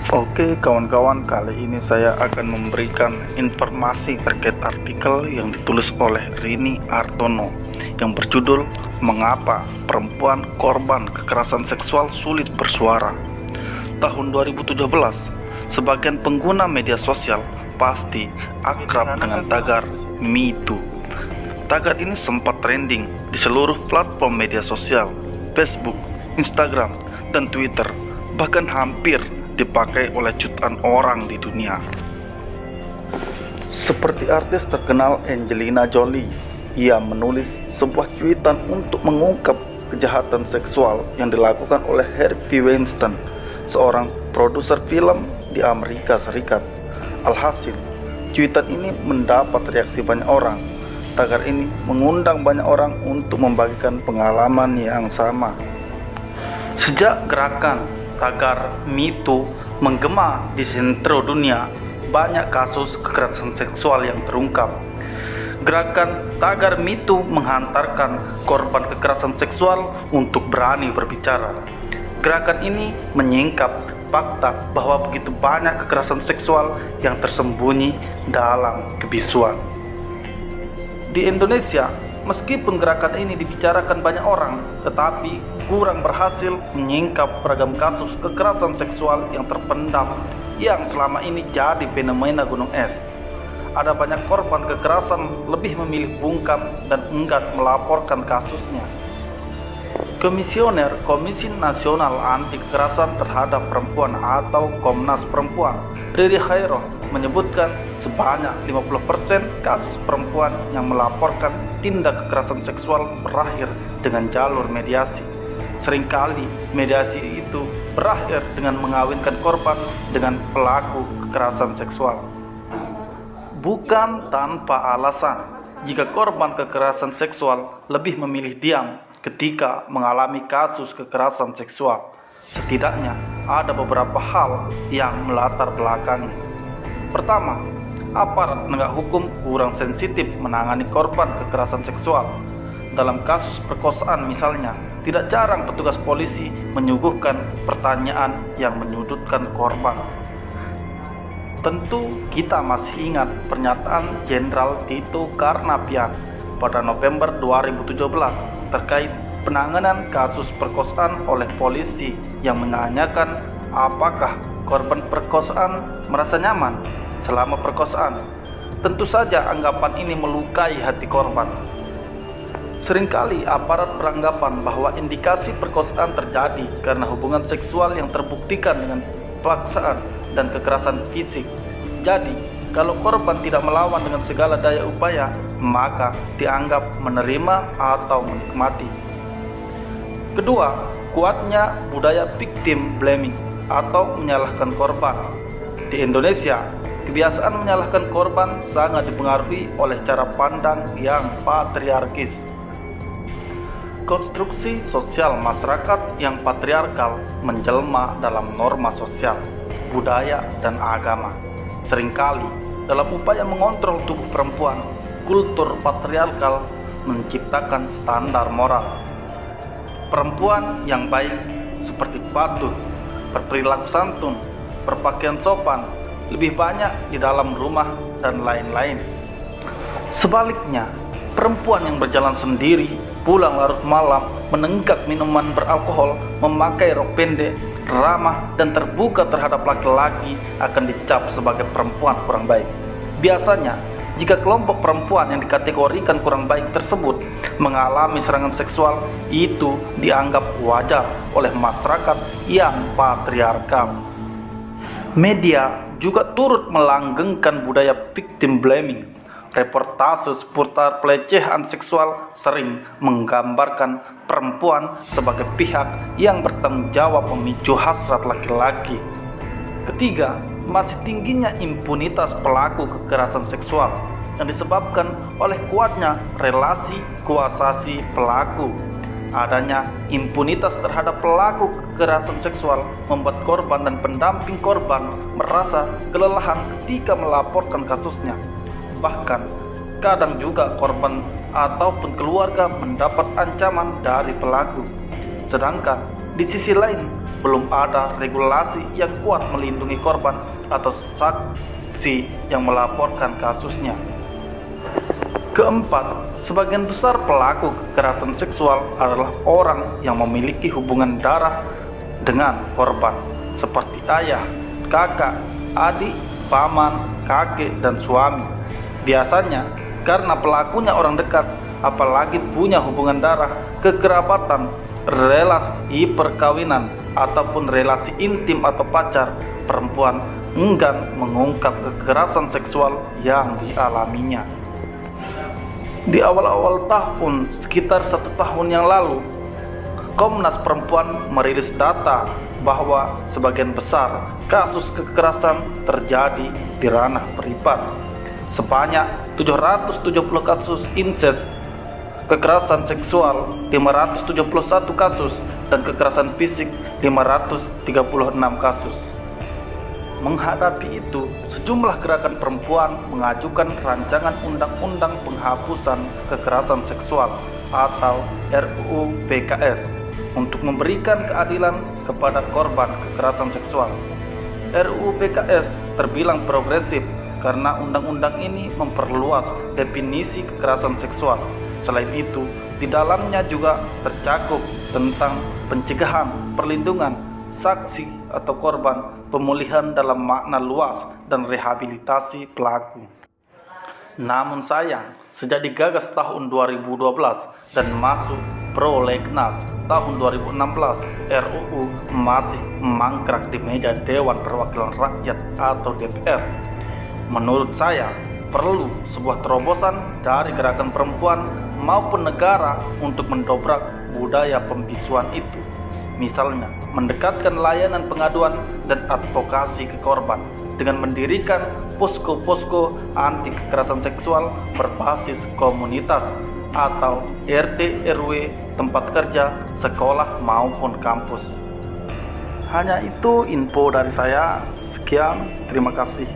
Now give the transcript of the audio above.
Oke kawan-kawan, kali ini saya akan memberikan informasi terkait artikel yang ditulis oleh Rini Artono yang berjudul Mengapa Perempuan Korban Kekerasan Seksual Sulit Bersuara. Tahun 2017, sebagian pengguna media sosial pasti akrab dengan tagar Me Too. Tagar ini sempat trending di seluruh platform media sosial, Facebook, Instagram, dan Twitter, bahkan hampir dipakai oleh jutaan orang di dunia. Seperti artis terkenal Angelina Jolie, ia menulis sebuah cuitan untuk mengungkap kejahatan seksual yang dilakukan oleh Harvey Weinstein, seorang produser film di Amerika Serikat. Alhasil, cuitan ini mendapat reaksi banyak orang. Tagar ini mengundang banyak orang untuk membagikan pengalaman yang sama. Sejak gerakan tagar Me Too menggema di seluruh dunia, banyak kasus kekerasan seksual yang terungkap. Gerakan tagar Me Too menghantarkan korban kekerasan seksual untuk berani berbicara. Gerakan ini menyingkap fakta bahwa begitu banyak kekerasan seksual yang tersembunyi dalam kebisuan. Di Indonesia, meskipun gerakan ini dibicarakan banyak orang, tetapi kurang berhasil menyingkap beragam kasus kekerasan seksual yang terpendam yang selama ini jadi fenomena gunung es. Ada banyak korban kekerasan lebih memilih bungkam dan enggan melaporkan kasusnya. Komisioner Komisi Nasional Anti Kekerasan Terhadap Perempuan atau Komnas Perempuan, Riri Khairah, menyebutkan sebanyak 50% kasus perempuan yang melaporkan tindak kekerasan seksual berakhir dengan jalur mediasi. Seringkali mediasi itu berakhir dengan mengawinkan korban dengan pelaku kekerasan seksual. Bukan tanpa alasan, jika korban kekerasan seksual lebih memilih diam ketika mengalami kasus kekerasan seksual, setidaknya ada beberapa hal yang melatar belakangnya. Pertama, aparat penegak hukum kurang sensitif menangani korban kekerasan seksual. Dalam kasus perkosaan misalnya, tidak jarang petugas polisi menyuguhkan pertanyaan yang menyudutkan korban. Tentu kita masih ingat pernyataan Jenderal Tito Karnavian pada November 2017 terkait penanganan kasus perkosaan oleh polisi yang menanyakan apakah korban perkosaan merasa nyaman selama perkosaan. Tentu saja anggapan ini melukai hati korban. Seringkali aparat beranggapan bahwa indikasi perkosaan terjadi karena hubungan seksual yang terbuktikan dengan paksaan dan kekerasan fisik. Jadi, kalau korban tidak melawan dengan segala daya upaya, maka dianggap menerima atau menikmati. Kedua, kuatnya budaya victim blaming atau menyalahkan korban. Di Indonesia, kebiasaan menyalahkan korban sangat dipengaruhi oleh cara pandang yang patriarkis. Konstruksi sosial masyarakat yang patriarkal menjelma dalam norma sosial, budaya, dan agama. Seringkali, dalam upaya mengontrol tubuh perempuan, kultur patriarkal menciptakan standar moral. Perempuan yang baik seperti patuh, berperilaku santun, berpakaian sopan, lebih banyak di dalam rumah, dan lain-lain. Sebaliknya, perempuan yang berjalan sendiri, pulang larut malam, menenggak minuman beralkohol, memakai rok pendek, ramah, dan terbuka terhadap laki-laki akan dicap sebagai perempuan kurang baik. Biasanya, jika kelompok perempuan yang dikategorikan kurang baik tersebut mengalami serangan seksual, itu dianggap wajar oleh masyarakat yang patriarkal. Media juga turut melanggengkan budaya victim blaming. Reportase seputar pelecehan seksual sering menggambarkan perempuan sebagai pihak yang bertanggung jawab memicu hasrat laki-laki. Ketiga, masih tingginya impunitas pelaku kekerasan seksual yang disebabkan oleh kuatnya relasi kuasasi pelaku. Adanya impunitas terhadap pelaku kekerasan seksual membuat korban dan pendamping korban merasa kelelahan ketika melaporkan kasusnya. Bahkan, kadang juga korban ataupun keluarga mendapat ancaman dari pelaku. Sedangkan di sisi lain, belum ada regulasi yang kuat melindungi korban atau saksi yang melaporkan kasusnya. Keempat, sebagian besar pelaku kekerasan seksual adalah orang yang memiliki hubungan darah dengan korban, seperti ayah, kakak, adik, paman, kakek, dan suami. Biasanya karena pelakunya orang dekat, apalagi punya hubungan darah, kekerabatan, relasi perkawinan, ataupun relasi intim atau pacar, perempuan enggan mengungkap kekerasan seksual yang dialaminya. Di awal-awal tahun, sekitar 1 tahun yang lalu, Komnas Perempuan merilis data bahwa sebagian besar kasus kekerasan terjadi di ranah privat. Sebanyak 770 kasus insest, kekerasan seksual 571 kasus, dan kekerasan fisik 536 kasus. Menghadapi itu, sejumlah gerakan perempuan mengajukan rancangan undang-undang penghapusan kekerasan seksual atau RUU PKS untuk memberikan keadilan kepada korban kekerasan seksual. RUU PKS terbilang progresif karena undang-undang ini memperluas definisi kekerasan seksual. Selain itu, di dalamnya juga tercakup tentang pencegahan, perlindungan saksi atau korban, pemulihan dalam makna luas, dan rehabilitasi pelaku. Namun sayang, sejak digagas tahun 2012 dan masuk prolegnas tahun 2016, RUU masih mangkrak di meja Dewan Perwakilan Rakyat atau DPR. Menurut saya, perlu sebuah terobosan dari gerakan perempuan maupun negara untuk mendobrak budaya pembisuan itu. Misalnya, mendekatkan layanan pengaduan dan advokasi ke korban dengan mendirikan posko-posko anti kekerasan seksual berbasis komunitas atau RT RW, tempat kerja, sekolah maupun kampus. Hanya itu info dari saya. Sekian, terima kasih.